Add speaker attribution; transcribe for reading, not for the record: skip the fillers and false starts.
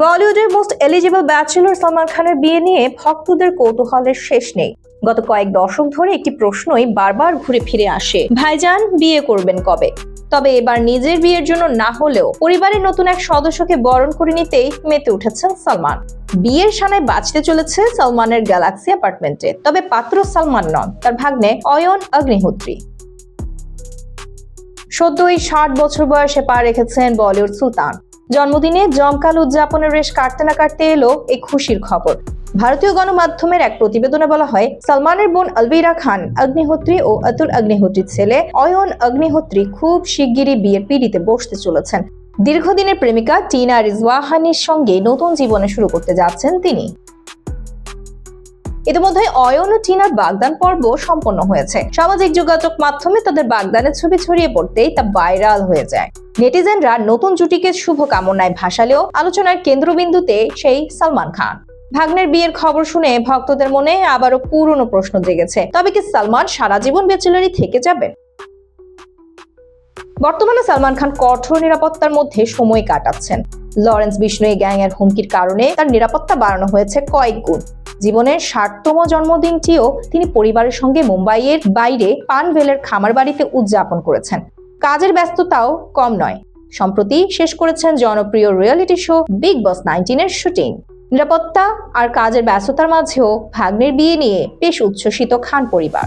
Speaker 1: বলিউডের most eligible bachelor Salman খানের বিয়ে নিয়ে ভক্তদের কৌতূহলের শেষ নেই। গত কয়েক দশক ধরে একটি প্রশ্নই বারবার ঘুরে ফিরে আসে, ভাইজান বিয়ে করবেন কবে? তবে এবার নিজের বিয়ের জন্য না হলেও পরিবারের নতুন এক সদস্যকে বরণ করে নিতেই মেতে উঠেছেন সালমান। বিয়ের সানায় বাজতে চলেছে সালমানের গ্যালাক্সি অ্যাপার্টমেন্টে। তবে পাত্র সালমান নন, তার ভাগ্নে অয়ন অগ্নিহোত্রী। সদ্যই 60 বছর বয়সে পা রেখেছেন বলিউড সুলতান। জন্মদিনে জমকালো উদযাপনের রেশ কাটতে না কাটতে এলো এই খুশির খবর। ভারতীয় গণমাধ্যমের এক প্রতিবেদনে বলা হয়, সালমানের বোন আলভিরা খান অগ্নিহোত্রী ও অতুল অগ্নিহোত্রীর ছেলে অয়ন অগ্নিহোত্রী খুব শিগগিরই বিয়ের পিঁড়িতে বসতে চলেছেন। দীর্ঘদিনের প্রেমিকা টিনা রিজওয়াহানির সঙ্গে নতুন জীবনে শুরু করতে যাচ্ছেন তিনি। ইতিমধ্যে অয়ন ও টিনার বাগদান পর্ব সম্পন্ন হয়েছে। সামাজিক যোগাযোগ মাধ্যমে তাদের বাগদানের ছবি ছড়িয়ে পড়তেই তা ভাইরাল হয়ে যায়। নেটিজেনরা নতুন জুটিকে শুভকামনায় ভাসালেও আলোচনার কেন্দ্রবিন্দুতে সেই সালমান খান। ভাগ্নের বিয়ের খবর শুনে ভক্তদের মনে আবারও পুরনো প্রশ্ন জেগেছে, তবে কি সালমান সারা জীবন ব্যাচেলরই থেকে যাবেন? বর্তমানে সালমান খান কঠোর নিরাপত্তার মধ্যে সময় কাটাচ্ছেন। লরেন্স বিষ্ণোই গ্যাং এর হুমকির কারণে তার নিরাপত্তা বাড়ানো হয়েছে কয়েক গুণ। জীবনের 60তম জন্মদিনটিও তিনি পরিবারের সঙ্গে মুম্বাইয়ের বাইরে পানভেলের খামার বাড়িতে উদযাপন করেছেন। কাজের ব্যস্ততাও কম নয়। সম্প্রতি শেষ করেছেন জনপ্রিয় রিয়েলিটি শো বিগ বস 19 এর শুটিং। নিরাপত্তা আর কাজের ব্যস্ততার মাঝেও ভাগ্নের বিয়ে নিয়ে বেশ উচ্ছ্বসিত খান পরিবার।